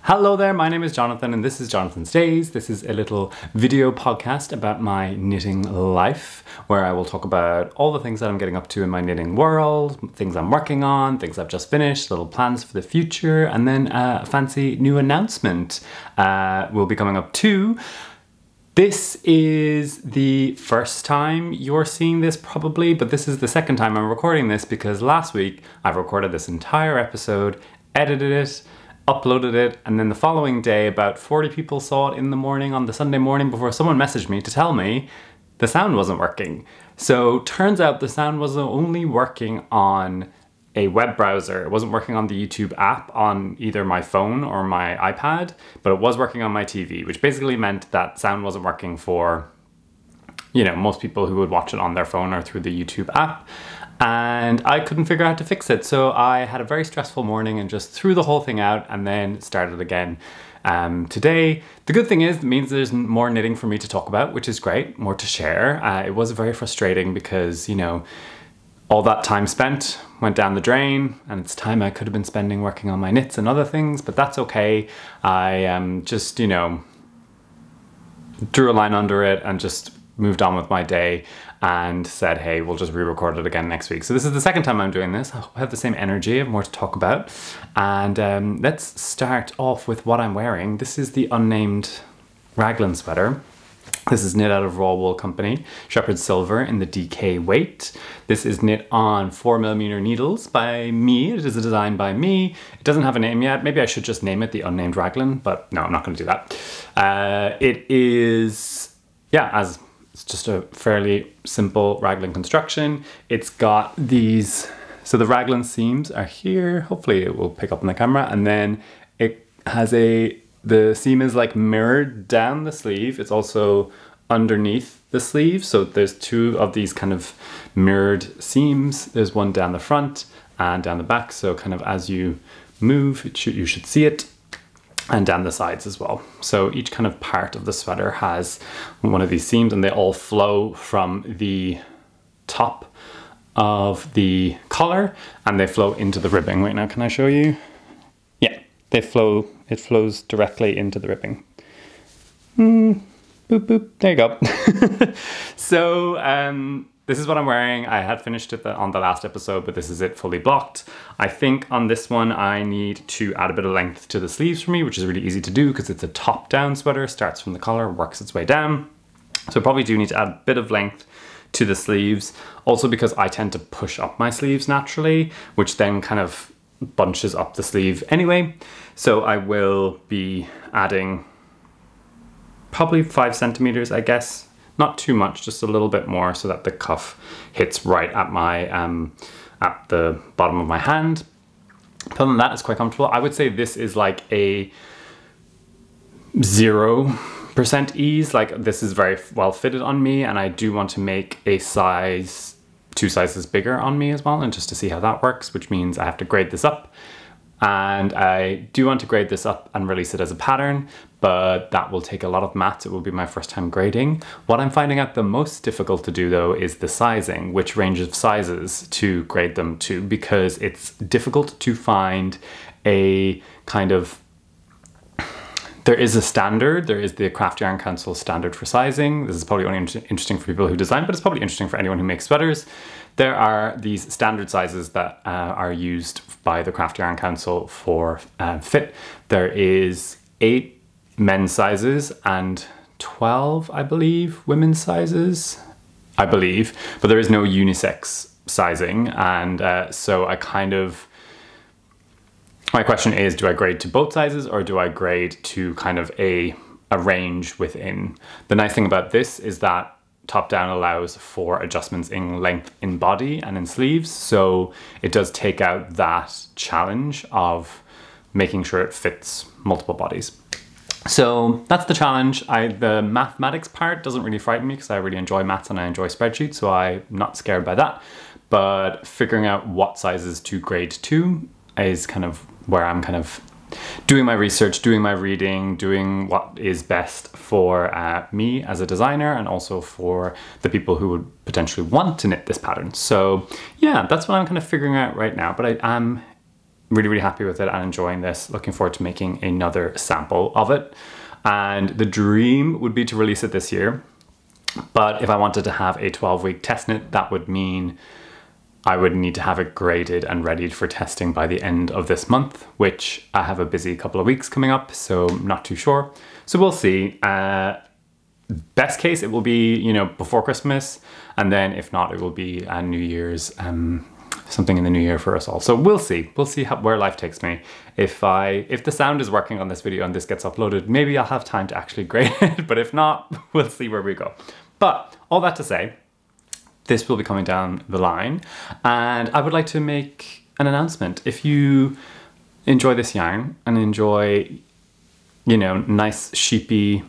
Hello there, my name is Jonathan and this is Jonathan's Days. This is a little video podcast about my knitting life where I will talk about all the things that I'm getting up to in my knitting world, things I'm working on, things I've just finished, little plans for the future, and then a fancy new announcement will be coming up too. This is the first time you're seeing this probably, but this is the second time I'm recording this because last week I've recorded this entire episode, edited it, uploaded it, and then the following day about 40 people saw it in the morning on the Sunday morning before someone messaged me to tell me the sound wasn't working. So turns out the sound was only working on a web browser. It wasn't working on the YouTube app on either my phone or my iPad, but it was working on my TV, which basically meant that sound wasn't working for, you know, most people who would watch it on their phone or through the YouTube app. And I couldn't figure out how to fix it. So I had a very stressful morning and just threw the whole thing out and then started again today. The good thing is, it means there's more knitting for me to talk about, which is great, more to share. It was very frustrating because, you know, all that time spent went down the drain and it's time I could have been spending working on my knits and other things, but that's okay. I just, you know, drew a line under it and just moved on with my day and said, hey, we'll just re-record it again next week. So this is the second time I'm doing this. I have the same energy, I have more to talk about. And let's start off with what I'm wearing. This is the Unnamed Raglan sweater. This is knit out of Raw Wool Company, Shepherd Silver in the DK weight. This is knit on 4mm needles by me. It is a design by me. It doesn't have a name yet. Maybe I should just name it the Unnamed Raglan, but no, I'm not going to do that. It is, yeah, it's just a fairly simple raglan construction. It's got these, so the raglan seams are here. Hopefully it will pick up on the camera. And then it has the seam is like mirrored down the sleeve. It's also underneath the sleeve. So there's two of these kind of mirrored seams. There's one down the front and down the back. So kind of as you move, you should see it. And down the sides as well. So each kind of part of the sweater has one of these seams and they all flow from the top of the collar and they flow into the ribbing. Right now, can I show you? Yeah, it flows directly into the ribbing. Boop, boop, there you go. So, this is what I'm wearing. I had finished it on the last episode, but this is it fully blocked. I think on this one, I need to add a bit of length to the sleeves for me, which is really easy to do because it's a top-down sweater, starts from the collar, works its way down. So I probably do need to add a bit of length to the sleeves. Also because I tend to push up my sleeves naturally, which then kind of bunches up the sleeve anyway. So I will be adding probably 5 centimeters, I guess. Not too much, just a little bit more so that the cuff hits right at my at the bottom of my hand. Other than that, it's quite comfortable. I would say this is like a 0% ease. Like this is very well fitted on me, and I do want to make a size 2 sizes bigger on me as well, and just to see how that works, which means I have to grade this up. And I do want to grade this up and release it as a pattern, but that will take a lot of maths. It will be my first time grading. What I'm finding out the most difficult to do though is the sizing, which range of sizes to grade them to, because it's difficult to find a kind of, there is a standard, there is the Craft Yarn Council standard for sizing. This is probably only interesting for people who design, but it's probably interesting for anyone who makes sweaters. There are these standard sizes that are used by the Craft Yarn Council for fit. There is 8 men's sizes and 12, I believe, women's sizes, I believe, but there is no unisex sizing. And so I kind of, my question is, do I grade to both sizes or do I grade to kind of a range within? The nice thing about this is that top down allows for adjustments in length in body and in sleeves. So it does take out that challenge of making sure it fits multiple bodies. So that's the challenge. The mathematics part doesn't really frighten me because I really enjoy maths and I enjoy spreadsheets, so I'm not scared by that. But figuring out what sizes to grade to is kind of where I'm kind of doing my research, doing my reading, doing what is best for me as a designer and also for the people who would potentially want to knit this pattern. So yeah, that's what I'm kind of figuring out right now, but I am really, really happy with it and enjoying this. Looking forward to making another sample of it. And the dream would be to release it this year. But if I wanted to have a 12-week test knit, that would mean I would need to have it graded and ready for testing by the end of this month, which I have a busy couple of weeks coming up, so I'm not too sure. So we'll see. Best case, it will be, you know, before Christmas, and then if not, it will be a New Year's, something in the new year for us all. So we'll see. We'll see where life takes me. If the sound is working on this video and this gets uploaded, maybe I'll have time to actually grade it, but if not, we'll see where we go. But all that to say, this will be coming down the line, and I would like to make an announcement. If you enjoy this yarn and enjoy, you know, nice sheepy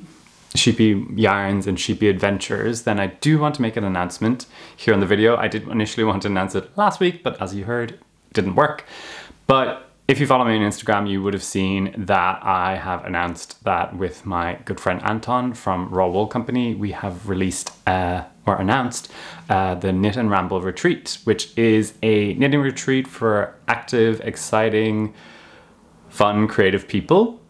yarns and sheepy adventures, then I do want to make an announcement here on the video. I did initially want to announce it last week, but as you heard, it didn't work. But if you follow me on Instagram, you would have seen that I have announced that with my good friend Anton from Raw Wool Company, we have released or announced the Knit and Ramble retreat, which is a knitting retreat for active, exciting, fun, creative people.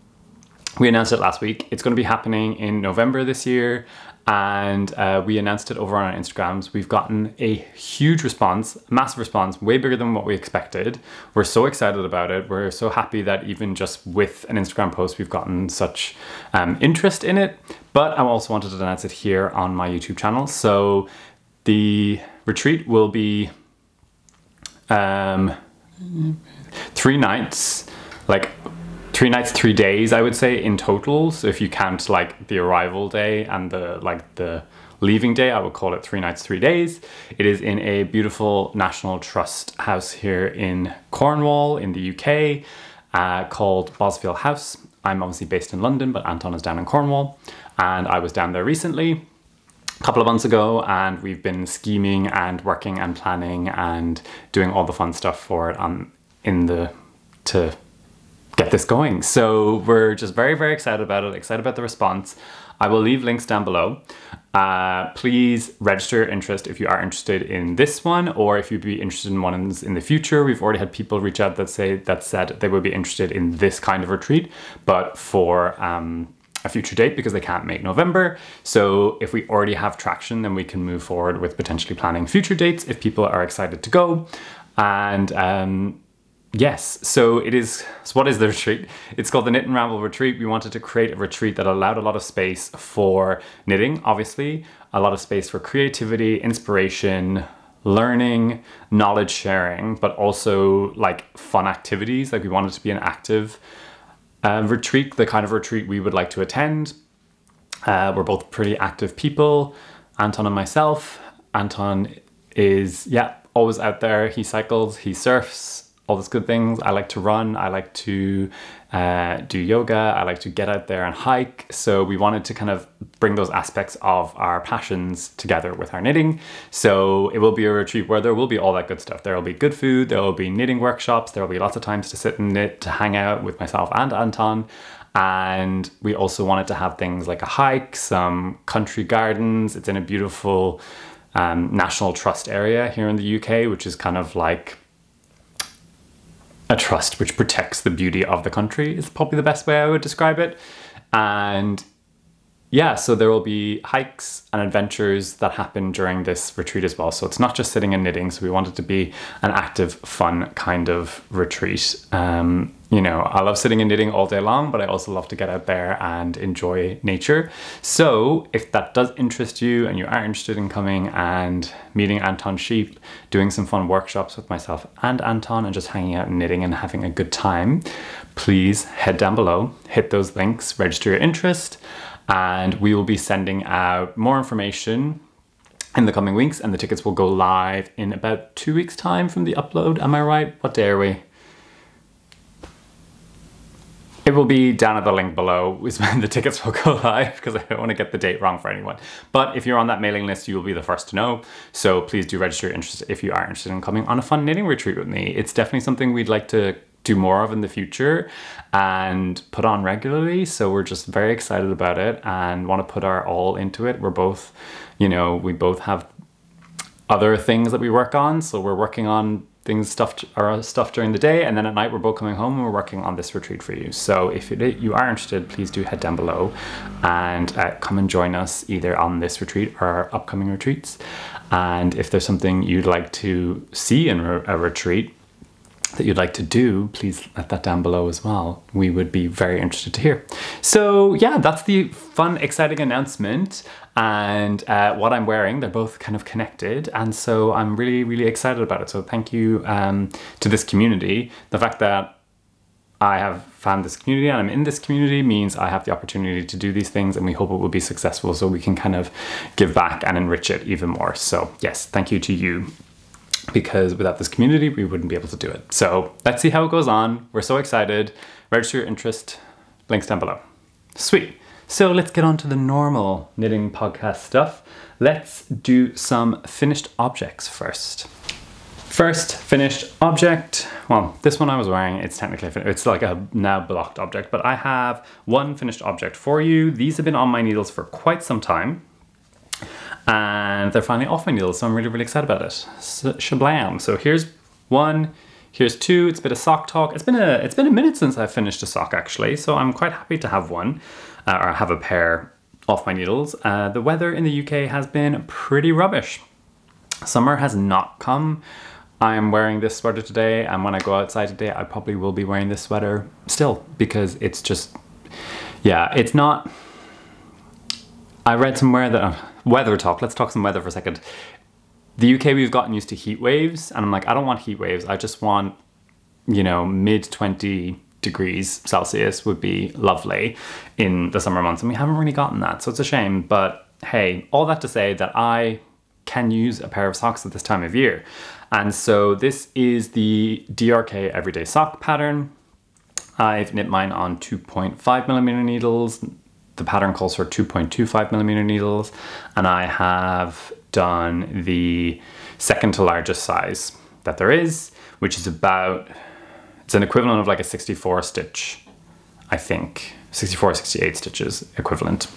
We announced it last week. It's going to be happening in November this year, and we announced it over on our Instagrams. We've gotten a huge response, massive response, way bigger than what we expected. We're so excited about it. We're so happy that even just with an Instagram post, we've gotten such interest in it. But I also wanted to announce it here on my YouTube channel. So the retreat will be 3 nights, like 3 nights, 3 days, I would say in total. So if you count like the arrival day and the leaving day, I would call it 3 nights, 3 days. It is in a beautiful National Trust house here in Cornwall in the UK called Bosfield House. I'm obviously based in London, but Anton is down in Cornwall, and I was down there recently a couple of months ago, and we've been scheming and working and planning and doing all the fun stuff for it to get this going. So we're just very, very excited about it, excited about the response. I will leave links down below. Please register your interest if you are interested in this one, or if you'd be interested in ones in the future. We've already had people reach out that said they would be interested in this kind of retreat, but for a future date because they can't make November. So if we already have traction, then we can move forward with potentially planning future dates if people are excited to go. And yes, so what is the retreat? It's called the Knit and Ramble retreat. We wanted to create a retreat that allowed a lot of space for knitting, obviously, a lot of space for creativity, inspiration, learning, knowledge sharing, but also like fun activities. Like we wanted to be an active retreat, the kind of retreat we would like to attend. We're both pretty active people, Anton and myself. Anton is, always out there. He cycles, he surfs, all those good things. I like to run, I like to do yoga, I like to get out there and hike. So we wanted to kind of bring those aspects of our passions together with our knitting. So it will be a retreat where there will be all that good stuff. There will be good food, there will be knitting workshops, there will be lots of times to sit and knit, to hang out with myself and Anton. And we also wanted to have things like a hike, some country gardens. It's in a beautiful National Trust area here in the UK, which is kind of like a trust which protects the beauty of the country is probably the best way I would describe it. And yeah, so there will be hikes and adventures that happen during this retreat as well. So it's not just sitting and knitting. So we want it to be an active, fun kind of retreat. You know, I love sitting and knitting all day long, but I also love to get out there and enjoy nature. So if that does interest you and you are interested in coming and meeting Anton Sheep, doing some fun workshops with myself and Anton and just hanging out and knitting and having a good time, please head down below, hit those links, register your interest, and we will be sending out more information in the coming weeks, and the tickets will go live in about 2 weeks' time from the upload. Am I right? What day are we? It will be down at the link below is when the tickets will go live, because I don't want to get the date wrong for anyone. But if you're on that mailing list, you will be the first to know. So please do register your interest if you are interested in coming on a fun knitting retreat with me. It's definitely something we'd like to do more of in the future and put on regularly. So we're just very excited about it and want to put our all into it. We're both, you know, we both have other things that we work on. So we're working on stuff during the day, and then at night we're both coming home and we're working on this retreat for you. So if you are interested, please do head down below and come and join us either on this retreat or our upcoming retreats. And if there's something you'd like to see in a retreat that you'd like to do, please let that down below as well. We would be very interested to hear. So yeah, that's the fun, exciting announcement. And what I'm wearing, they're both kind of connected. And so I'm really, really excited about it. So thank you to this community. The fact that I have found this community and I'm in this community means I have the opportunity to do these things, and we hope it will be successful so we can kind of give back and enrich it even more. So yes, thank you to you, because without this community, we wouldn't be able to do it. So let's see how it goes on. We're so excited. Register your interest. Links down below. Sweet. So let's get on to the normal knitting podcast stuff. Let's do some finished objects first. First finished object. Well, this one I was wearing, it's technically finished. It's like a now blocked object, but I have one finished object for you. These have been on my needles for quite some time, and they're finally off my needles, so I'm really, really excited about it. Shablam. So here's one, here's two. It's a bit of sock talk. It's been a minute since I finished a sock actually, so I'm quite happy to have one, or have a pair off my needles. The weather in the UK has been pretty rubbish. Summer has not come. I'm wearing this sweater today, and when I go outside today, I probably will be wearing this sweater still, because it's just, yeah, it's not. I read somewhere that weather talk. Let's talk some weather for a second. The UK, we've gotten used to heat waves, and I'm like, I don't want heat waves. I just want, you know, mid 20 degrees Celsius would be lovely in the summer months, and we haven't really gotten that, so it's a shame. But hey, all that to say that I can use a pair of socks at this time of year. And so this is the DRK Everyday Sock pattern. I've knit mine on 2.5mm needles. The pattern calls for 2.25mm needles, and I have done the second to largest size that there is, which is about, it's an equivalent of like a 64 stitch, I think, 64, 68 stitches equivalent.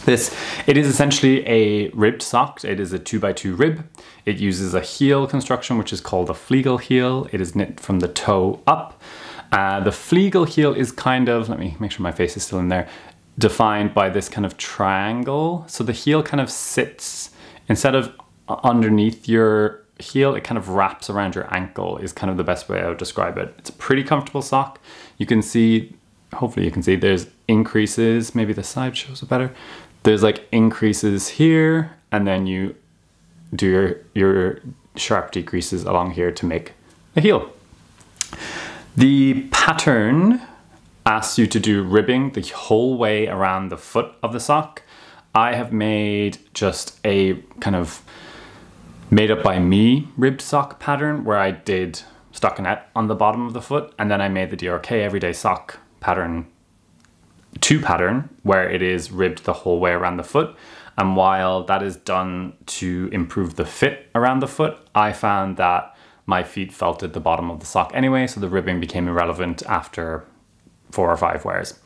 It is essentially a ribbed sock. It is a 2x2 rib. It uses a heel construction, which is called a fleagle heel. It is knit from the toe up. The fleagle heel is kind of, let me make sure my face is still in there, defined by this kind of triangle. So the heel kind of sits, instead of underneath your heel, it kind of wraps around your ankle, is kind of the best way I would describe it. It's a pretty comfortable sock. You can see, hopefully you can see, there's increases. Maybe the side shows it better. There's like increases here, and then you do your sharp decreases along here to make a heel. The pattern asks you to do ribbing the whole way around the foot of the sock. I have made just a kind of made up by me ribbed sock pattern where I did stockinette on the bottom of the foot, and then I made the DRK Everyday Sock pattern where it is ribbed the whole way around the foot. And while that is done to improve the fit around the foot, I found that my feet felt at the bottom of the sock anyway, so the ribbing became irrelevant after 4 or 5 wears.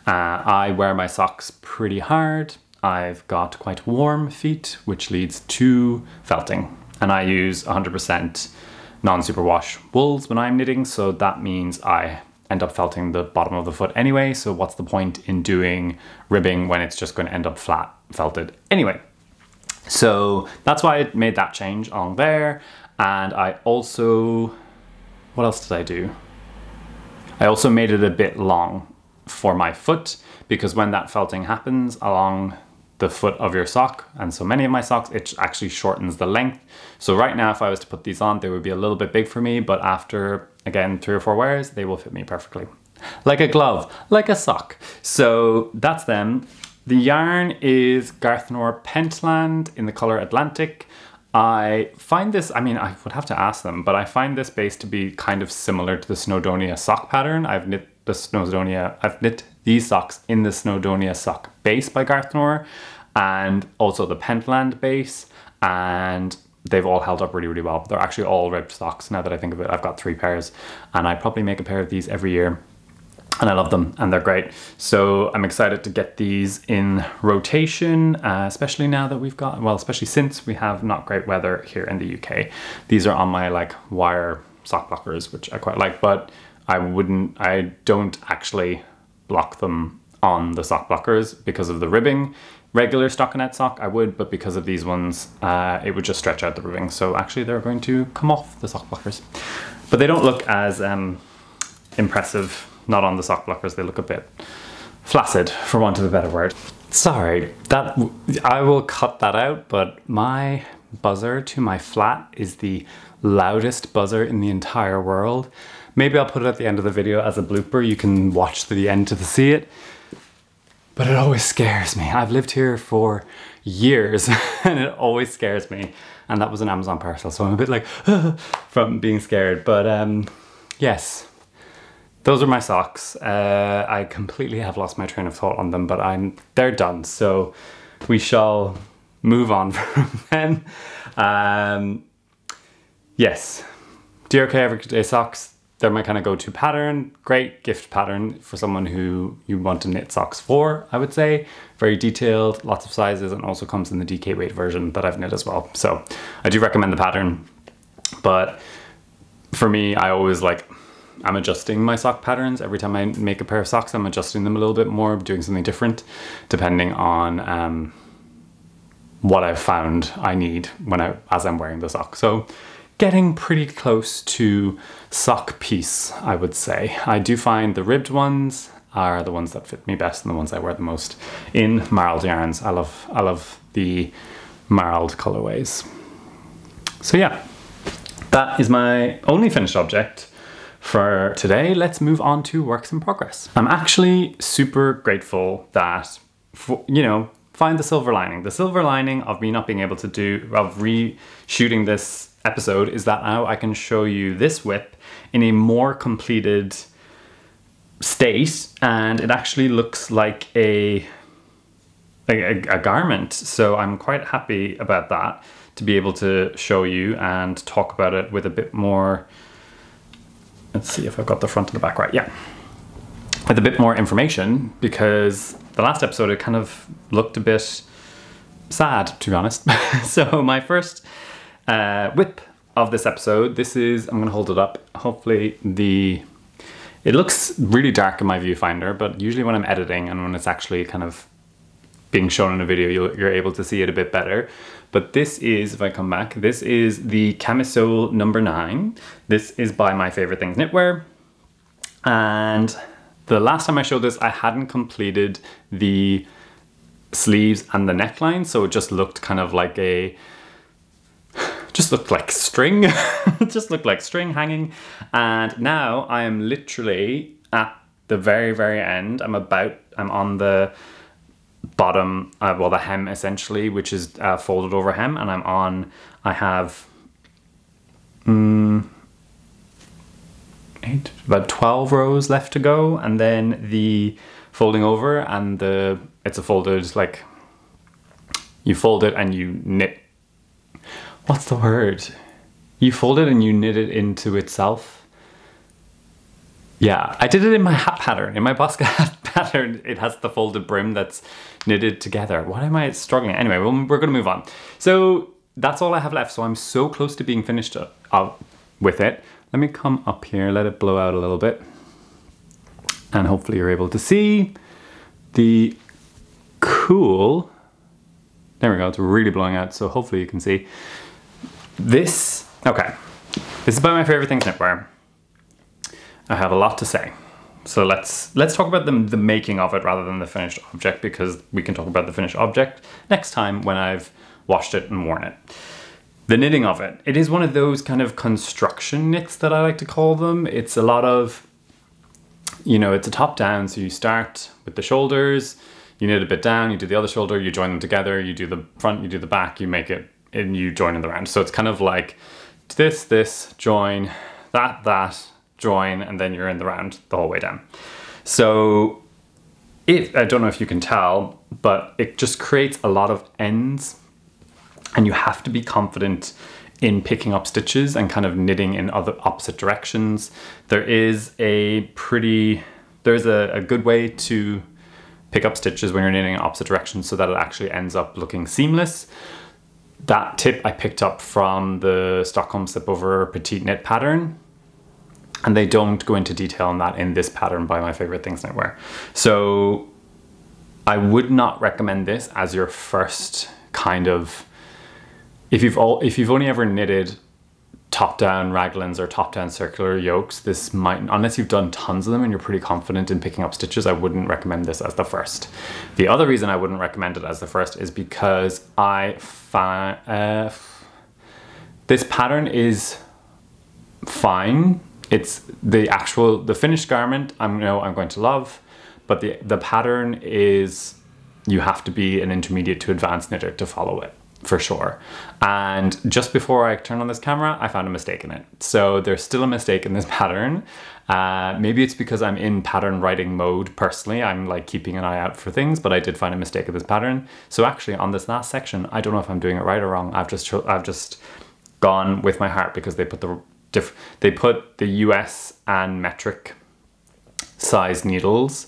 I wear my socks pretty hard. I've got quite warm feet, which leads to felting. And I use 100% non-superwash wools when I'm knitting, so that means I end up felting the bottom of the foot anyway, so what's the point in doing ribbing when it's just going to end up flat felted anyway? So that's why I made that change on there. And I also, what else did I do? I also made it a bit long for my foot, because when that felting happens along the foot of your sock, and so many of my socks, it actually shortens the length. So right now, if I was to put these on, they would be a little bit big for me, but after, again, 3 or 4 wears, they will fit me perfectly. Like a glove, like a sock. So that's them. The yarn is Garthenor Pentland in the color Atlantic. I find this, I mean, I would have to ask them, but I find this base to be kind of similar to the Snowdonia sock pattern. I've knit these socks in the Snowdonia sock base by Garthenor, and also the Pentland base, and they've all held up really, really well. They're actually all ribbed socks now that I think of it. I've got 3 pairs, and I probably make a pair of these every year. and I love them and they're great. So I'm excited to get these in rotation, especially now that we've got, well, especially since we have not great weather here in the UK. These are on my like wire sock blockers, which I quite like, but I don't actually block them on the sock blockers because of the ribbing. Regular stockinette sock I would, but because of these ones, it would just stretch out the ribbing. So actually they're going to come off the sock blockers, but they don't look as impressive not on the sock blockers. They look a bit flaccid, for want of a better word. Sorry, that I will cut that out, but my buzzer to my flat is the loudest buzzer in the entire world. Maybe I'll put it at the end of the video as a blooper. You can watch to the end to see it. But it always scares me. I've lived here for years and it always scares me. And that was an Amazon parcel, so I'm a bit like, from being scared. But yes. Those are my socks. I completely have lost my train of thought on them, but they're done. So we shall move on from them. Yes, DRK Everyday Socks. They're my kind of go-to pattern. Great gift pattern for someone who you want to knit socks for, I would say. Very detailed, lots of sizes, and also comes in the DK weight version that I've knit as well. So I do recommend the pattern, but for me, I'm adjusting my sock patterns. Every time I make a pair of socks, I'm adjusting them a little bit more, doing something different, depending on what I've found I need as I'm wearing the sock. So getting pretty close to sock piece, I would say. I do find the ribbed ones are the ones that fit me best and the ones I wear the most in marled yarns. I love the marled colorways. So yeah, that is my only finished object for today. Let's move on to works in progress. I'm actually super grateful that, find the silver lining. The silver lining of me not being able to reshooting this episode is that now I can show you this whip in a more completed state, and it actually looks like a garment. So I'm quite happy about that, to be able to show you and talk about it with a bit more. Let's see if I've got the front and the back right. Yeah. With a bit more information, because the last episode, it kind of looked a bit sad, to be honest. So my first whip of this episode, I'm going to hold it up. Hopefully it looks really dark in my viewfinder, but usually when I'm editing and when it's actually kind of being shown in a video, you're able to see it a bit better. But this is, if I come back, this is the Camisole number 9. This is by My Favorite Things Knitwear. And the last time I showed this, I hadn't completed the sleeves and the neckline. So it just looked kind of like just looked like string. It just looked like string hanging. And now I am literally at the very, very end. I'm on the bottom, the hem essentially, which is folded over hem, and I have about 12 rows left to go, and then the folding over, and it's a folded, like, you fold it and you knit, what's the word? You fold it and you knit it into itself. Yeah, I did it in my hat pattern. In my Bosca hat pattern, it has the folded brim that's knitted together. Why am I struggling? Anyway, we're gonna move on. So that's all I have left. So I'm so close to being finished with it. Let me come up here, let it blow out a little bit. And hopefully you're able to see the cool, there we go, it's really blowing out. So hopefully you can see this. Okay, this is by My Favorite Things Knitwear. I have a lot to say. So let's talk about the making of it rather than the finished object, because we can talk about the finished object next time when I've washed it and worn it. The knitting of it. It is one of those kind of construction knits that I like to call them. It's a lot of, it's a top down. So you start with the shoulders, you knit a bit down, you do the other shoulder, you join them together, you do the front, you do the back, you make it, and you join in the round. So it's kind of like this, join, that, join, and then you're in the round the whole way down. So I don't know if you can tell, but it just creates a lot of ends, and you have to be confident in picking up stitches and kind of knitting in other opposite directions. There is a pretty there's a good way to pick up stitches when you're knitting in opposite directions so that it actually ends up looking seamless. That tip I picked up from the Stockholm Slipover Petite Knit pattern, and they don't go into detail on that in this pattern by My Favorite Things Knitwear. So I would not recommend this as your first kind of, if you've only ever knitted top-down raglans or top-down circular yokes, this might, unless you've done tons of them and you're pretty confident in picking up stitches, I wouldn't recommend this as the first. The other reason I wouldn't recommend it as the first is because I find this pattern is fine. It's the finished garment I'm going to love, but the pattern is, you have to be an intermediate to advanced knitter to follow it, for sure. And just before I turned on this camera, I found a mistake in it. So there's still a mistake in this pattern. Maybe it's because I'm in pattern writing mode personally. I'm like keeping an eye out for things, but I did find a mistake in this pattern. So actually on this last section, I don't know if I'm doing it right or wrong. I've just gone with my heart because they put the US and metric size needles.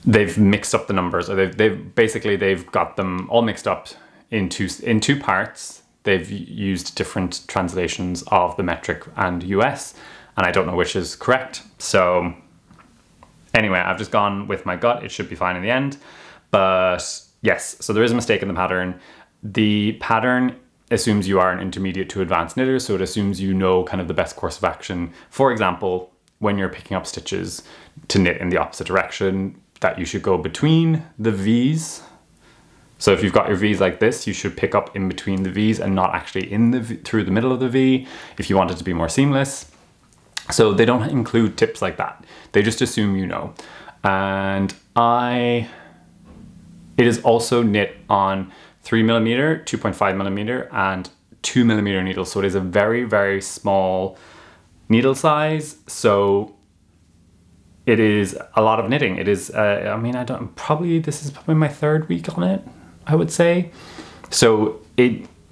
They've mixed up the numbers, or they've got them all mixed up in two parts. They've used different translations of the metric and US, and I don't know which is correct. So anyway, I've just gone with my gut. It should be fine in the end. But yes, so there is a mistake in the pattern. The pattern assumes you are an intermediate to advanced knitter, so it assumes you know kind of the best course of action. For example, when you're picking up stitches to knit in the opposite direction, that you should go between the V's. So if you've got your V's like this, you should pick up in between the V's and not actually through the middle of the V if you want it to be more seamless. So they don't include tips like that. They just assume you know. And it is also knit on 3mm, 2.5mm and 2mm needles. So it is a very, very small needle size. So it is a lot of knitting. It is, this is probably my third week on it, I would say. So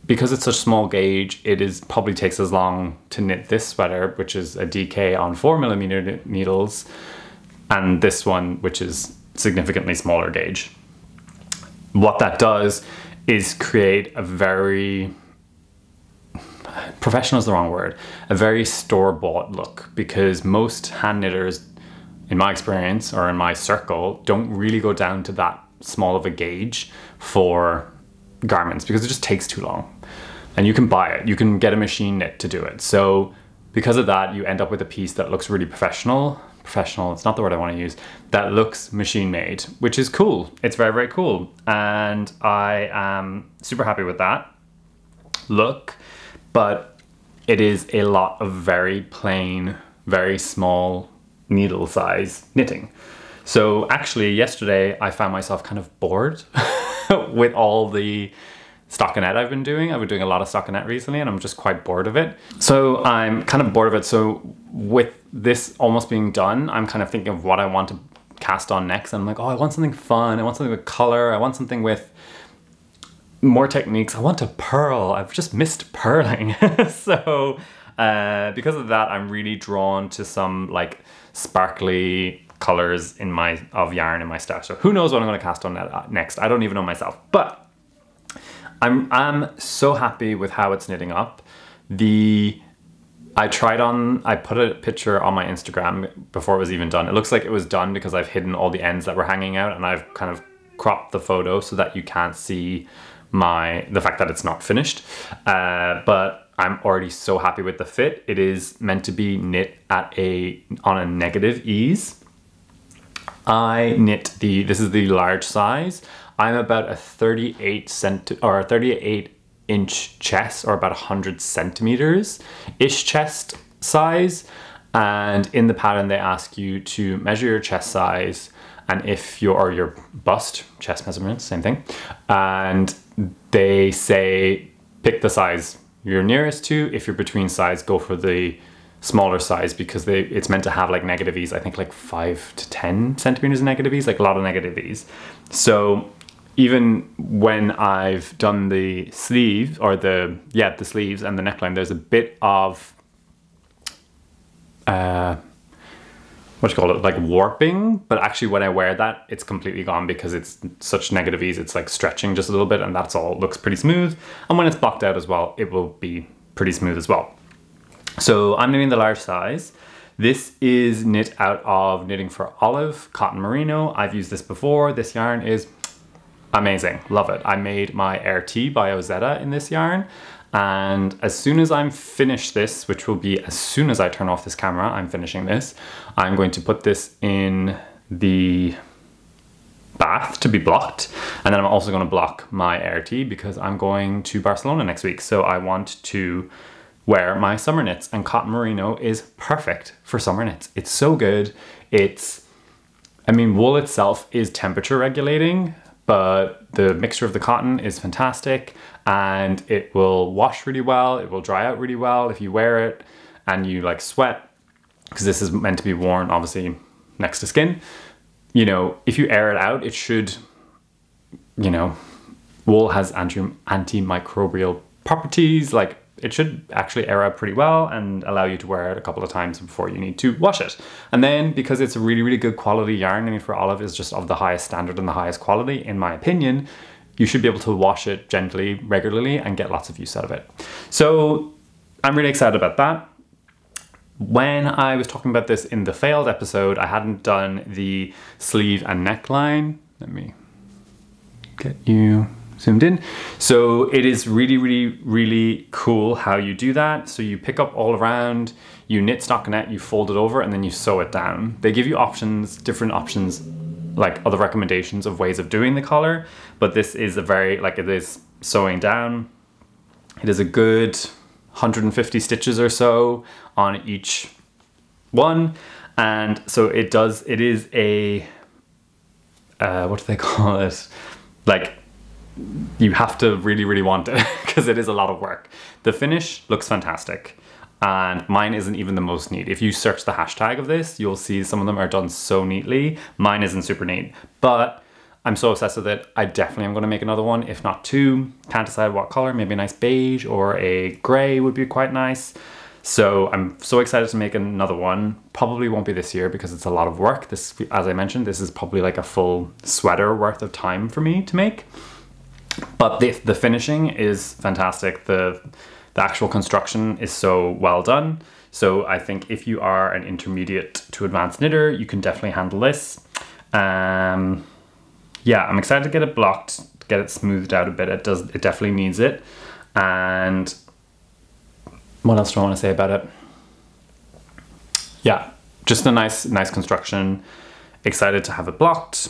because it's such a small gauge, probably takes as long to knit this sweater, which is a DK on 4mm needles, and this one, which is significantly smaller gauge. What that does is create a very, professional is the wrong word, a very store-bought look, because most hand knitters, in my experience or in my circle, don't really go down to that small of a gauge for garments because it just takes too long. And you can buy it, you can get a machine knit to do it. So because of that, you end up with a piece that looks really professional, it's not the word I want to use, that looks machine made, which is cool. It's very, very cool. And I am super happy with that look, but it is a lot of very plain, very small needle size knitting. So actually yesterday I found myself kind of bored with all the stockinette I've been doing. I've been doing a lot of stockinette recently and I'm just quite bored of it. So I'm kind of bored of it. So with this almost being done, I'm kind of thinking of what I want to cast on next. And I'm like, oh, I want something fun. I want something with color. I want something with more techniques. I want to purl. I've just missed purling. So because of that, I'm really drawn to some like sparkly colors of yarn in my stash. So who knows what I'm going to cast on next? I don't even know myself, but I'm so happy with how it's knitting up. I put a picture on my Instagram before it was even done. It looks like it was done because I've hidden all the ends that were hanging out and I've kind of cropped the photo so that you can't see the fact that it's not finished. But I'm already so happy with the fit. It is meant to be knit on a negative ease. I knit this is the large size. I'm about a 38 inch chest, or about 100 centimeters-ish chest size. And in the pattern, they ask you to measure your chest size, and or your bust, chest measurements, same thing. And they say, pick the size you're nearest to. If you're between size, go for the smaller size, because it's meant to have like negative ease. I think like 5 to 10 centimeters of negative ease, like a lot of negative ease. So even when I've done the sleeve, or the sleeves and the neckline, there's a bit of what do you call it, like warping, but actually when I wear that, it's completely gone because it's such negative ease. It's like stretching just a little bit, and that's all. It looks pretty smooth. And when it's blocked out as well, it will be pretty smooth as well. So I'm knitting the large size. This is knit out of Knitting for Olive, cotton merino. I've used this before. This yarn is amazing, love it. I made my RT by Ozetta in this yarn. And as soon as I'm finished this, which will be as soon as I turn off this camera, I'm finishing this, I'm going to put this in the bath to be blocked. And then I'm also going to block my RT because I'm going to Barcelona next week. So I want to wear my summer knits, and cotton merino is perfect for summer knits. It's so good. I mean, wool itself is temperature regulating, but the mixture of the cotton is fantastic, and it will wash really well. It will dry out really well if you wear it and you like sweat, because this is meant to be worn obviously next to skin. You know, if you air it out, it should, you know, wool has antimicrobial properties. Like, it should actually air out pretty well and allow you to wear it a couple of times before you need to wash it. And then, because it's a really, really good quality yarn, I mean, for Olive is just of the highest standard and the highest quality, in my opinion, you should be able to wash it gently, regularly, and get lots of use out of it. So I'm really excited about that. When I was talking about this in the failed episode, I hadn't done the sleeve and neckline. Let me get you zoomed in. So it is really, really, really cool how you do that. So you pick up all around, you knit stockinette, you fold it over, and then you sew it down. They give you options, different options, like other recommendations of ways of doing the collar, but this is a very, like, it is sewing down. It is a good 150 stitches or so on each one. And so it is a, what do they call it? Like, you have to really, really want it because it is a lot of work. The finish looks fantastic, and mine isn't even the most neat. If you search the hashtag of this, you'll see some of them are done so neatly. Mine isn't super neat, but I'm so obsessed with it. I definitely am going to make another one, if not two. Can't decide what color. Maybe a nice beige or a gray would be quite nice. So I'm so excited to make another one. Probably won't be this year because it's a lot of work. This, as I mentioned, this is probably like a full sweater worth of time for me to make. But the finishing is fantastic. The actual construction is so well done. So I think if you are an intermediate to advanced knitter, you can definitely handle this. Yeah, I'm excited to get it blocked, get it smoothed out a bit. It definitely needs it. And what else do I want to say about it? Yeah, just a nice construction. Excited to have it blocked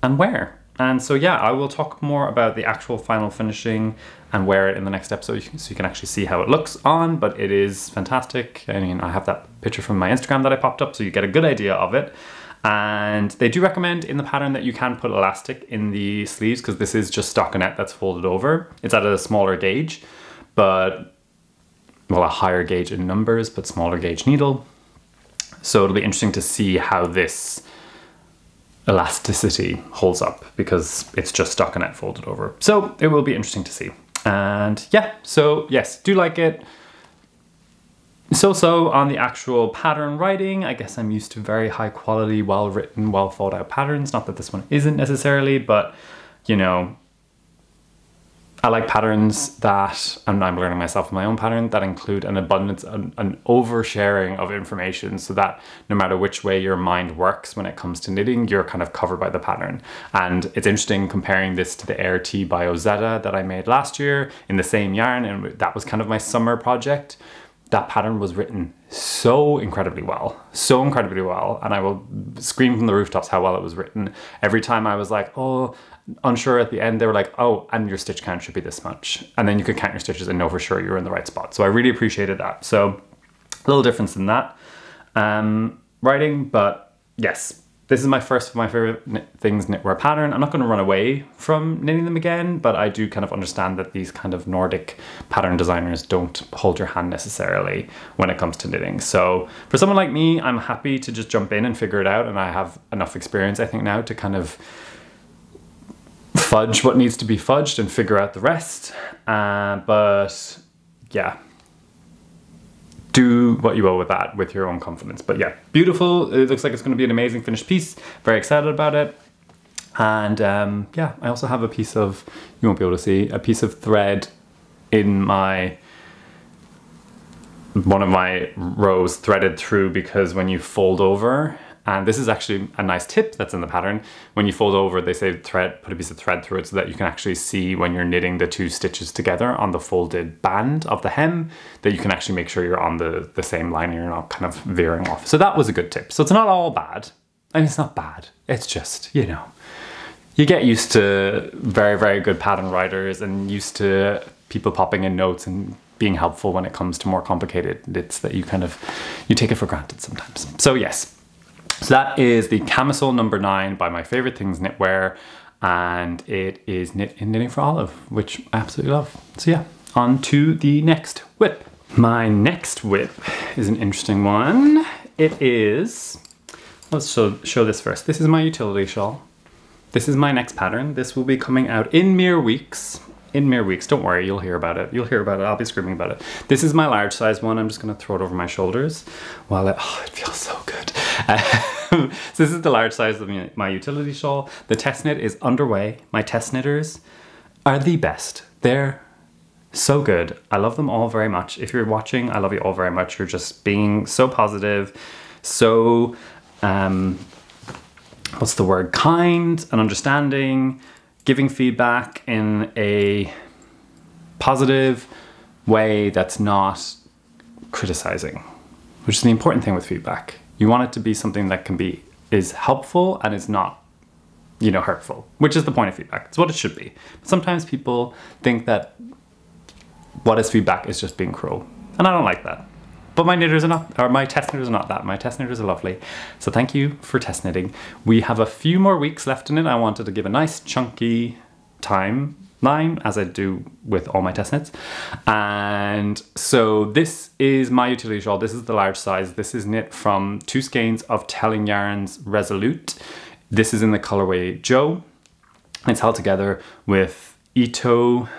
and wear. And so yeah, I will talk more about the actual final finishing and wear it in the next episode so you can actually see how it looks on, but it is fantastic. I mean, I have that picture from my Instagram that I popped up so you get a good idea of it. And they do recommend in the pattern that you can put elastic in the sleeves because this is just stockinette that's folded over. It's at a smaller gauge, but, well, a higher gauge in numbers, but smaller gauge needle. So it'll be interesting to see how this elasticity holds up because it's just stockinette folded over. So it will be interesting to see. And yeah, so yes, do like it. So on the actual pattern writing, I guess I'm used to very high quality, well written, well thought out patterns. Not that this one isn't necessarily, but you know, I like patterns that, and I'm learning myself my own pattern, that include an abundance, an oversharing of information so that no matter which way your mind works when it comes to knitting, you're kind of covered by the pattern. And it's interesting comparing this to the RT by Ozetta that I made last year in the same yarn, and that was kind of my summer project. That pattern was written so incredibly well, and I will scream from the rooftops how well it was written. Every time I was like, oh, unsure at the end, they were like, oh, and your stitch count should be this much. And then you could count your stitches and know for sure you're in the right spot. So I really appreciated that. So a little difference in that writing, but yes, this is my first of my favorite things knitwear pattern. I'm not going to run away from knitting them again, but I do kind of understand that these kind of Nordic pattern designers don't hold your hand necessarily when it comes to knitting. So for someone like me, I'm happy to just jump in and figure it out. And I have enough experience, I think, now to kind of fudge what needs to be fudged and figure out the rest. But yeah, do what you will with that, with your own confidence. But yeah, beautiful. It looks like it's going to be an amazing finished piece. Very excited about it. And yeah, I also have a piece of, you won't be able to see, a piece of thread in one of my rows threaded through, because when you fold over, and this is actually a nice tip that's in the pattern, when you fold over, they say thread, put a piece of thread through it so that you can actually see when you're knitting the two stitches together on the folded band of the hem, that you can actually make sure you're on the same line and you're not kind of veering off. So that was a good tip. So it's not all bad. I mean, it's not bad. It's just, you know, you get used to very, very good pattern writers and used to people popping in notes and being helpful when it comes to more complicated knits that you take it for granted sometimes. So yes. So that is the Camisole number 9 by My Favorite Things Knitwear, and it is knit in Knitting for Olive, which I absolutely love. So yeah, on to the next whip. My next whip is an interesting one. It is, let's show this first. This is my utility shawl. This is my next pattern. This will be coming out in mere weeks. In mere weeks, don't worry, you'll hear about it. You'll hear about it, I'll be screaming about it. This is my large size one. I'm just gonna throw it over my shoulders while it feels so good. So this is the large size of my utility shawl. The test knit is underway. My test knitters are the best. They're so good. I love them all very much. If you're watching, I love you all very much. You're just being so positive, so, what's the word? Kind and understanding, giving feedback in a positive way that's not criticizing, which is the important thing with feedback. You want it to be something that is helpful and is not, you know, hurtful, which is the point of feedback. It's what it should be. But sometimes people think that what is feedback is just being cruel, and I don't like that. But my knitters are not, or my test knitters are not that. My test knitters are lovely. So thank you for test knitting. We have a few more weeks left in it. I wanted to give a nice chunky timeline, as I do with all my test knits. And so this is my utility shawl. This is the large size. This is knit from 2 skeins of Telling Yarns Resolute. This is in the colorway Joe. It's held together with Ito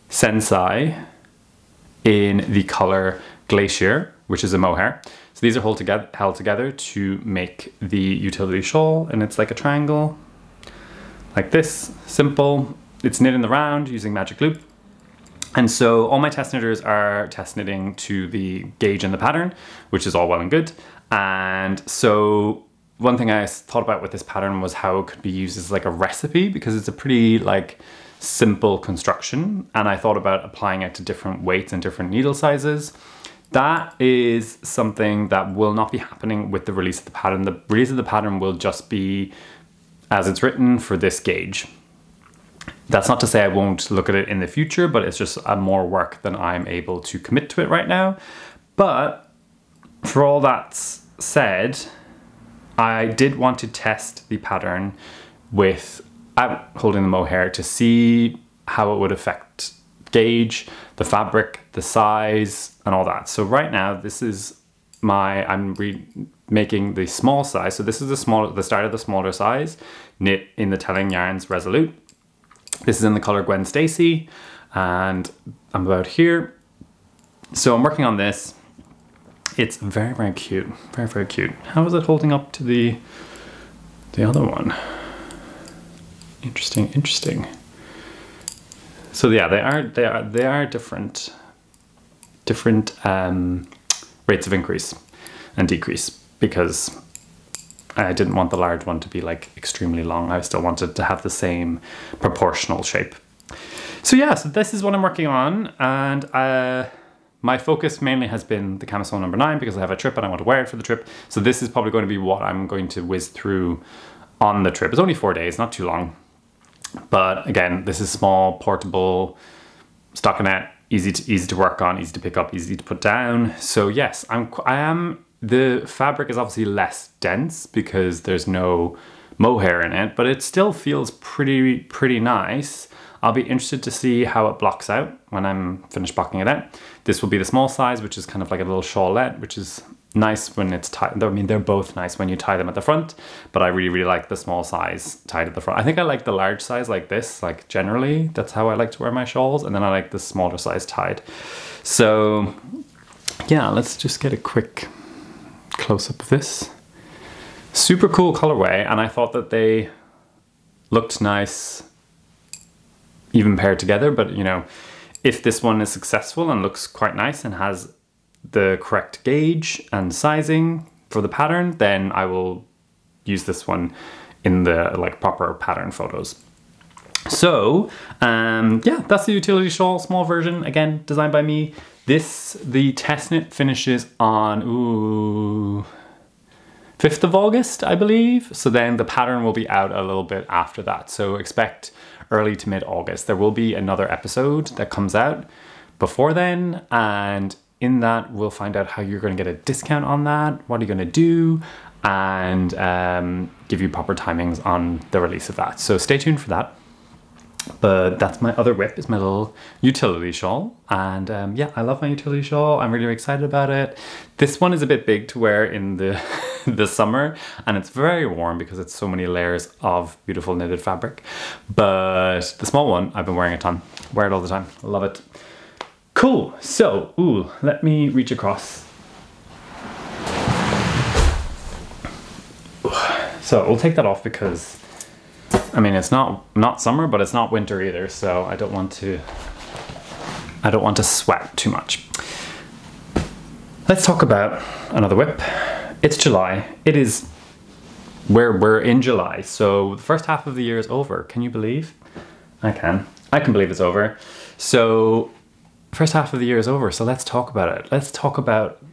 Sensai in the color Glacier, which is a mohair. So these are held together to make the utility shawl, and it's like a triangle, like this, simple. It's knit in the round using magic loop. And so all my test knitters are test knitting to the gauge in the pattern, which is all well and good. And so one thing I thought about with this pattern was how it could be used as like a recipe, because it's a pretty like simple construction, and I thought about applying it to different weights and different needle sizes. That is something that will not be happening with the release of the pattern. The release of the pattern will just be as it's written for this gauge. That's not to say I won't look at it in the future, but it's just more work than I'm able to commit to it right now. But for all that said, I did want to test the pattern with holding the mohair to see how it would affect gauge, the fabric, the size, and all that. So right now, this is I'm making the small size. So this is the start of the smaller size, knit in the Telling Yarns Resolute. This is in the color Gwen Stacy, and I'm about here. So I'm working on this. It's very, very cute. Very, very cute. How is it holding up to the other one? Interesting, interesting. So yeah, they are different rates of increase and decrease, because I didn't want the large one to be like extremely long. I still wanted to have the same proportional shape. So yeah, so this is what I'm working on, and my focus mainly has been the Camisole number 9 because I have a trip and I want to wear it for the trip. So this is probably going to be what I'm going to whiz through on the trip. It's only 4 days, not too long. But again, this is small, portable, stockinette, easy to work on, easy to pick up, easy to put down. So yes, the fabric is obviously less dense because there's no mohair in it, but it still feels pretty nice. I'll be interested to see how it blocks out when I'm finished blocking it out. This will be the small size, which is kind of like a little shawlette, which is nice when it's tied. I mean, they're both nice when you tie them at the front, but I really, really like the small size tied at the front. I think I like the large size like this, like generally, that's how I like to wear my shawls. And then I like the smaller size tied. So yeah, let's just get a quick close-up of this. Super cool colorway, and I thought that they looked nice even paired together, but you know, if this one is successful and looks quite nice and has the correct gauge and sizing for the pattern, then I will use this one in the like proper pattern photos. So yeah, that's the utility shawl, small version, again designed by me. The test knit finishes on 5th of August, I believe. So then the pattern will be out a little bit after that. So expect early to mid-August. There will be another episode that comes out before then, and in that we'll find out how you're going to get a discount on that, what are you going to do, and give you proper timings on the release of that. So stay tuned for that. But that's my other whip, is my little utility shawl. And yeah, I love my utility shawl. I'm really excited about it. This one is a bit big to wear in the the summer, and it's very warm because it's so many layers of beautiful knitted fabric. But the small one, I've been wearing a ton. Wear it all the time. Love it. Cool. So, let me reach across. So we'll take that off because, I mean, it's not summer, but it's not winter either, so I don't want to sweat too much. Let's talk about another whip. It's July. We're in July, so the first half of the year is over. Can you believe? I can believe it's over. So first half of the year is over, so let's talk about it. Let's talk about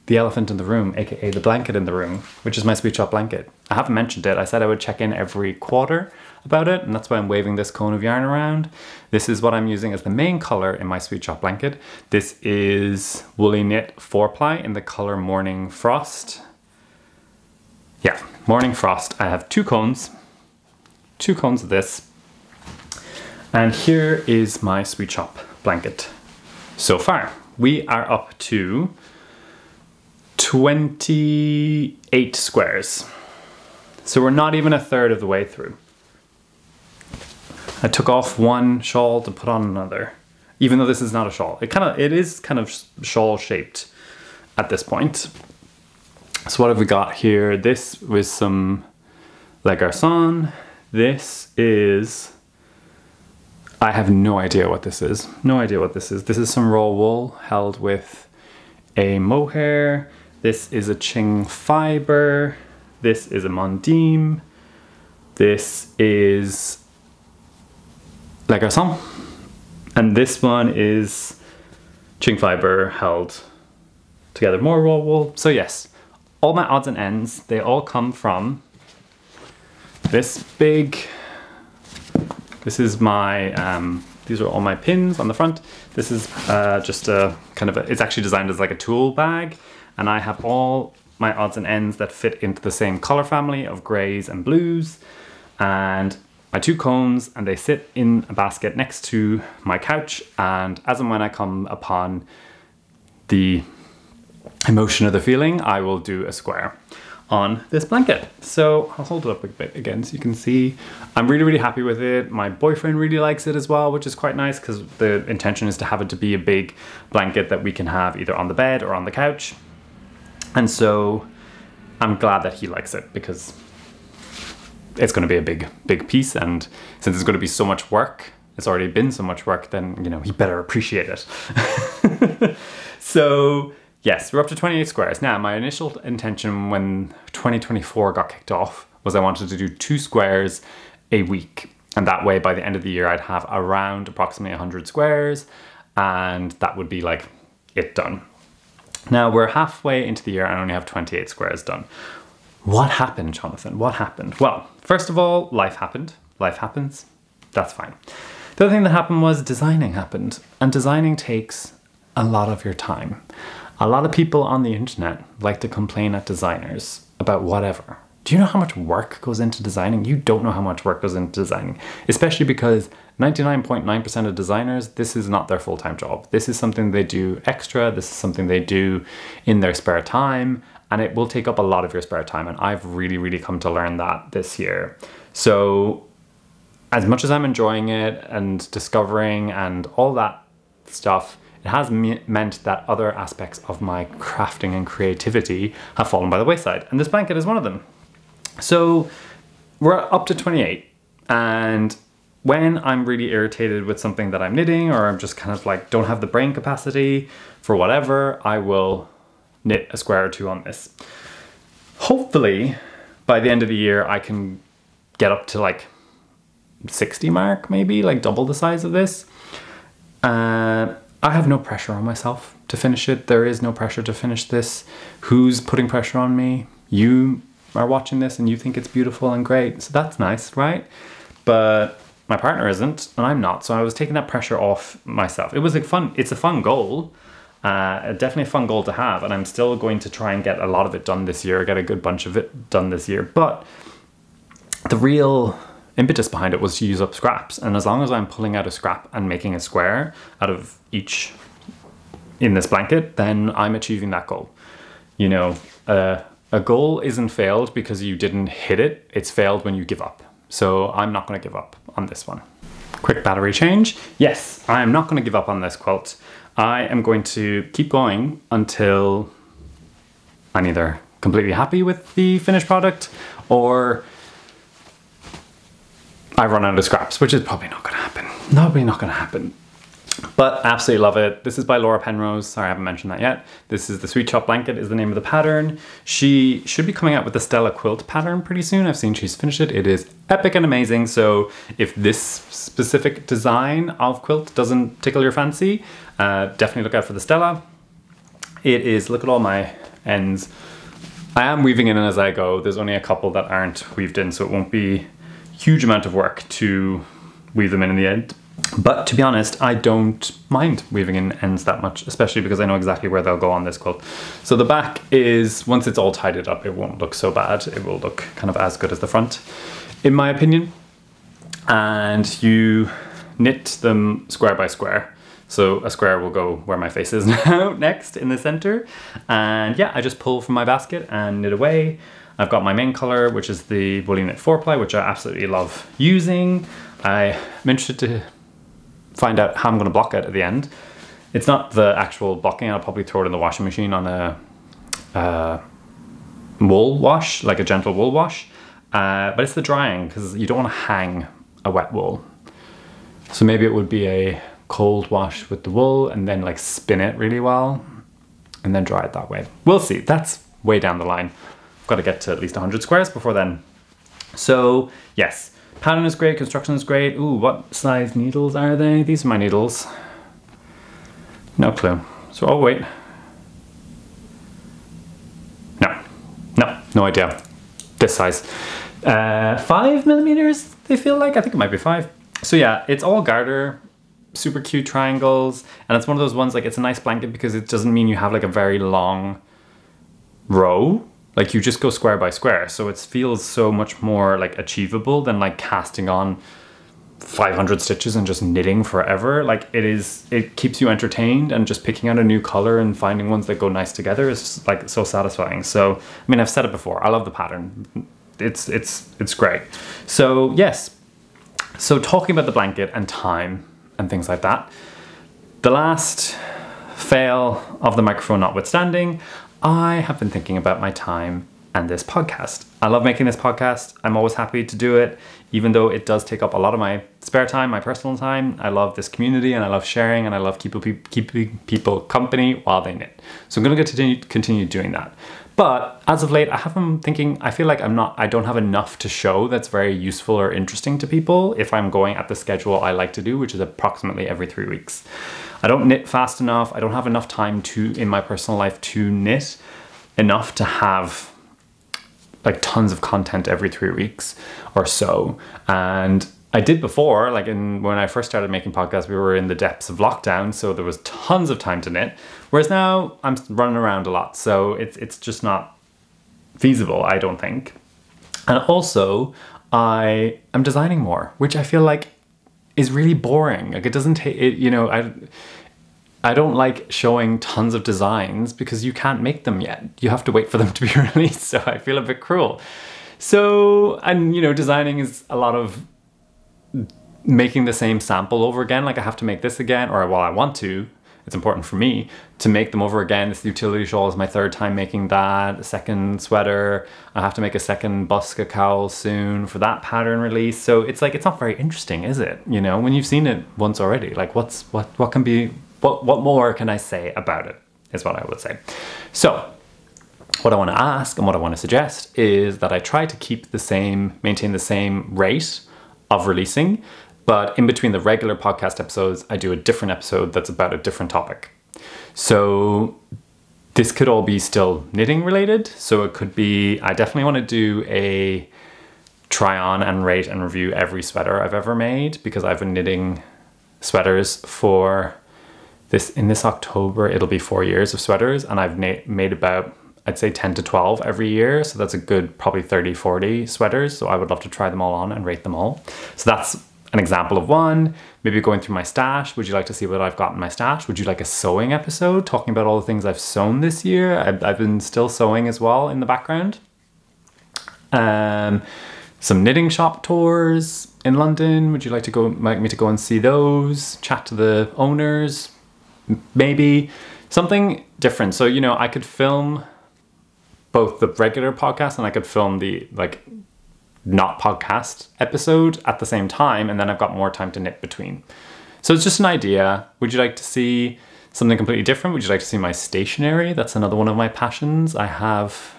the elephant in the room, aka the blanket in the room, which is my Sweet Shop blanket. I haven't mentioned it. I said I would check in every quarter about it, and that's why I'm waving this cone of yarn around. This is what I'm using as the main color in my Sweet Shop blanket. This is WoolyKnit 4-ply in the color Morning Frost. Yeah, Morning Frost. I have two cones of this. And here is my Sweet Shop blanket. So far, we are up to 28 squares. So we're not even a third of the way through. I took off one shawl to put on another, even though this is not a shawl. It is kind of shawl shaped at this point. So what have we got here? This was some Le Garçon. This is, I have no idea what this is. No idea what this is. This is some raw wool held with a mohair. This is a Ching fiber. This is a Mondim. This is Le Garçon. And this one is Ching fiber held together, more raw wool. So yes, all my odds and ends, they all come from this big, this is my, these are all my pins on the front. This is just a kind of it's actually designed as like a tool bag. And I have all my odds and ends that fit into the same color family of grays and blues. And my two cones, and they sit in a basket next to my couch. And as and when I come upon the emotion or the feeling, I will do a square on this blanket. So I'll hold it up a bit again so you can see. I'm really, really happy with it. My boyfriend really likes it as well, which is quite nice because the intention is to have it to be a big blanket that we can have either on the bed or on the couch. And so I'm glad that he likes it because it's going to be a big piece, and since it's going to be so much work, it's already been so much work, then, you know, he better appreciate it. So yes, we're up to 28 squares. Now, my initial intention when 2024 got kicked off was I wanted to do 2 squares a week. And that way, by the end of the year, I'd have around approximately 100 squares, and that would be like it done. Now we're halfway into the year and I only have 28 squares done. What happened, Jonathan? What happened? Well, first of all, life happened. Life happens. That's fine. The other thing that happened was designing happened. And designing takes a lot of your time. A lot of people on the internet like to complain at designers about whatever. Do you know how much work goes into designing? You don't know how much work goes into designing, especially because 99.9% of designers, this is not their full-time job. This is something they do extra. This is something they do in their spare time, and it will take up a lot of your spare time. And I've really, really come to learn that this year. So as much as I'm enjoying it and discovering and all that stuff, it has meant that other aspects of my crafting and creativity have fallen by the wayside. And this blanket is one of them. So we're up to 28. And when I'm really irritated with something that I'm knitting, or I'm just kind of like don't have the brain capacity for whatever, I will knit a square or two on this. Hopefully by the end of the year I can get up to like 60 mark, maybe like double the size of this. I have no pressure on myself to finish it. There is no pressure to finish this. Who's putting pressure on me? You are watching this and you think it's beautiful and great, so that's nice, right? But my partner isn't, and I'm not, so I was taking that pressure off myself. It's a fun goal, definitely a fun goal to have, and I'm still going to try and get a lot of it done this year, get a good bunch of it done this year. But the real impetus behind it was to use up scraps, and as long as I'm pulling out a scrap and making a square out of each in this blanket, then I'm achieving that goal. You know, a goal isn't failed because you didn't hit it, it's failed when you give up. So I'm not going to give up on this one. Quick battery change. Yes, I am not going to give up on this quilt. I am going to keep going until I'm either completely happy with the finished product or I run out of scraps, which is probably not going to happen. Probably not going to happen. But absolutely love it. This is by Laura Penrose. Sorry, I haven't mentioned that yet. This is the Sweet Shop Blanket is the name of the pattern. She should be coming out with the Stella Quilt pattern pretty soon. I've seen she's finished it. It is epic and amazing. So if this specific design of quilt doesn't tickle your fancy, definitely look out for the Stella. It is, look at all my ends. I am weaving in as I go. There's only a couple that aren't weaved in, so it won't be a huge amount of work to weave them in the end. But to be honest, I don't mind weaving in ends that much, especially because I know exactly where they'll go on this quilt. So the back is, once it's all tidied up, it won't look so bad. It will look kind of as good as the front, in my opinion. And you knit them square by square. So a square will go where my face is now, next in the center. And yeah, I just pull from my basket and knit away. I've got my main color, which is the WoolyKnit 4-ply, which I absolutely love using. I'm interested to find out how I'm going to block it at the end. It's not the actual blocking. I'll probably throw it in the washing machine on a wool wash, like a gentle wool wash. But it's the drying, because you don't want to hang a wet wool. So maybe it would be a cold wash with the wool and then like spin it really well and then dry it that way. We'll see. That's way down the line. I've got to get to at least 100 squares before then. So yes. Pattern is great, construction is great. Ooh, what size needles are they? These are my needles. No clue. So, oh wait. No idea. This size. 5 millimeters, they feel like? I think it might be 5. So yeah, it's all garter, super cute triangles. And it's one of those ones, like it's a nice blanket because it doesn't mean you have like a very long row. Like you just go square by square, so it feels so much more like achievable than like casting on 500 stitches and just knitting forever. Like it keeps you entertained, and just picking out a new color and finding ones that go nice together is like so satisfying. So I mean, I've said it before, I love the pattern. It's great. So yes, so talking about the blanket and time and things like that, the last fail of the microphone notwithstanding, I have been thinking about my time and this podcast. I love making this podcast. I'm always happy to do it, even though it does take up a lot of my spare time, my personal time. I love this community and I love sharing and I love keeping people company while they knit. So I'm going to continue doing that. But as of late, I have been thinking, I feel like I don't have enough to show that's very useful or interesting to people if I'm going at the schedule I like to do, which is approximately every 3 weeks. I don't knit fast enough. I don't have enough time in my personal life to knit enough to have like tons of content every 3 weeks or so. And I did before, like when I first started making podcasts, we were in the depths of lockdown, so there was tons of time to knit. Whereas now I'm running around a lot, so it's just not feasible, I don't think. And also I am designing more, which I feel like is really boring. Like it doesn't take it, you know, I don't like showing tons of designs because you can't make them yet. You have to wait for them to be released, so I feel a bit cruel. So, and you know, designing is a lot of making the same sample over again. Like I have to make this again, or well, I want to. it's important for me to make them over again. This utility shawl is my third time making that. A second sweater. I have to make a second buska cowl soon for that pattern release. So it's like, it's not very interesting, is it? You know, when you've seen it once already, like what more can I say about it, is what I would say. So what I want to ask and what I want to suggest is that I try to maintain the same rate of releasing, but in between the regular podcast episodes, I do a different episode that's about a different topic. So this could all be still knitting related. So it could be, I definitely want to do a try on and rate and review every sweater I've ever made, because I've been knitting sweaters for in this October, it'll be 4 years of sweaters, and I've made about, I'd say 10 to 12 every year. So that's a good probably 30, 40 sweaters. So I would love to try them all on and rate them all. So that's an example of one. Maybe going through my stash. Would you like to see what I've got in my stash? Would you like a sewing episode talking about all the things I've sewn this year? I've been still sewing as well in the background. Some knitting shop tours in London. Would you like me to go and see those? Chat to the owners? Maybe something different. So, you know, I could film both the regular podcast and I could film the not podcast episode at the same time, and then I've got more time to knit between. So it's just an idea. Would you like to see something completely different? Would you like to see my stationery? That's another one of my passions. I have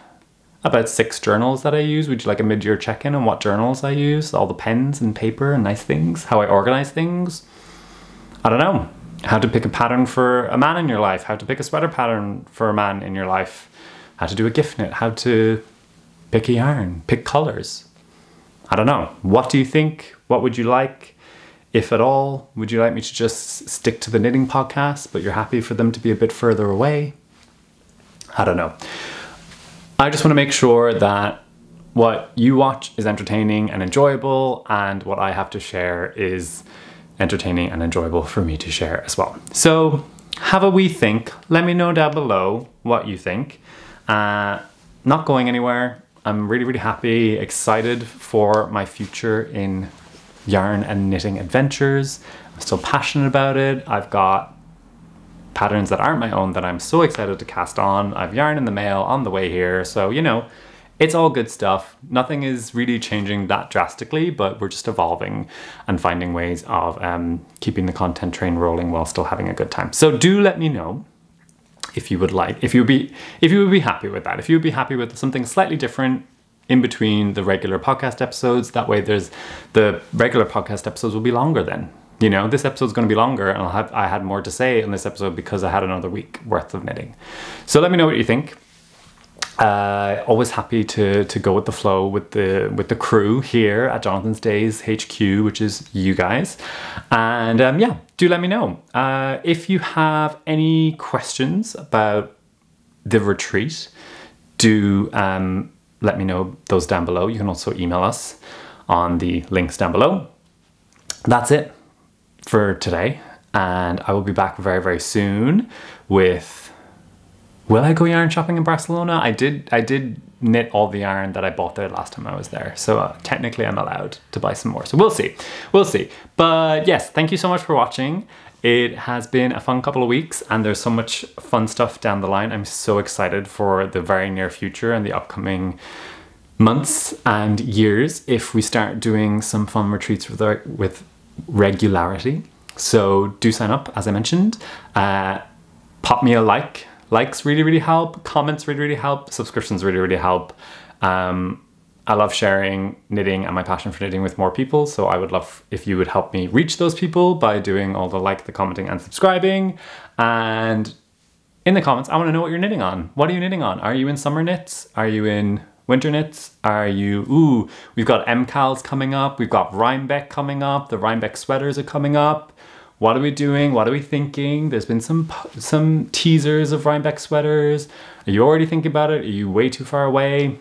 about 6 journals that I use. Would you like a mid-year check-in on what journals I use? All the pens and paper and nice things, how I organize things. I don't know. How to pick a pattern for a man in your life, how to pick a sweater pattern for a man in your life, how to do a gift knit, how to pick a yarn, pick colors. I don't know. What do you think? What would you like, if at all? Would you like me to just stick to the knitting podcast, but you're happy for them to be a bit further away? I don't know. I just want to make sure that what you watch is entertaining and enjoyable, and what I have to share is entertaining and enjoyable for me to share as well. So have a wee think. Let me know down below what you think. Not going anywhere. I'm really, really happy, excited for my future in yarn and knitting adventures. I'm still passionate about it. I've got patterns that aren't my own that I'm so excited to cast on. I've yarn in the mail on the way here. So, you know, it's all good stuff. Nothing is really changing that drastically, but we're just evolving and finding ways of keeping the content train rolling while still having a good time. So do let me know if you would be happy with that. If you would be happy with something slightly different in between the regular podcast episodes. That way the regular podcast episodes will be longer then. You know, this episode's going to be longer, and I had more to say in this episode because I had another week worth of knitting. So let me know what you think. Always happy to go with the flow with the crew here at Jonathan's Days HQ, which is you guys. And yeah, do let me know. If you have any questions about the retreat, do let me know those down below. You can also email us on the links down below. That's it for today, and I will be back very, very soon with... Will I go yarn shopping in Barcelona? I did knit all the yarn that I bought there last time I was there. So technically I'm allowed to buy some more. So we'll see. We'll see. But yes, thank you so much for watching. It has been a fun couple of weeks, and there's so much fun stuff down the line. I'm so excited for the very near future and the upcoming months and years if we start doing some fun retreats with regularity. So do sign up, as I mentioned. Pop me a like. Likes really, really help. Comments really, really help. Subscriptions really, really help. I love sharing knitting and my passion for knitting with more people. So I would love if you would help me reach those people by doing all the commenting and subscribing. And in the comments, I want to know what you're knitting on. What are you knitting on? Are you in summer knits? Are you in winter knits? Are you... we've got MCALs coming up. We've got Rhinebeck coming up. The Rhinebeck sweaters are coming up. What are we doing? What are we thinking? There's been some teasers of Rhinebeck sweaters. Are you already thinking about it? Are you way too far away?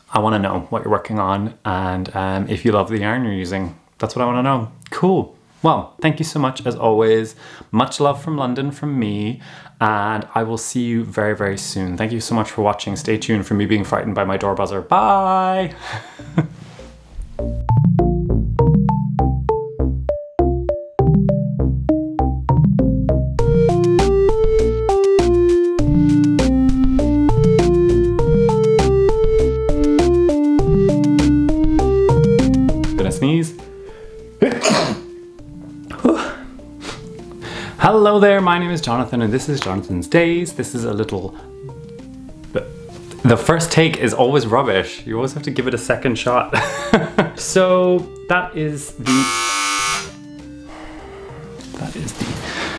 I want to know what you're working on, and if you love the yarn you're using. That's what I want to know. Cool. Well, thank you so much as always. Much love from London from me, and I will see you very, very soon. Thank you so much for watching. Stay tuned for me being frightened by my door buzzer. Bye! sneeze. Hello there, my name is Jonathan and this is Jonathan's Days. This is a little... The first take is always rubbish. You always have to give it a second shot. So that is the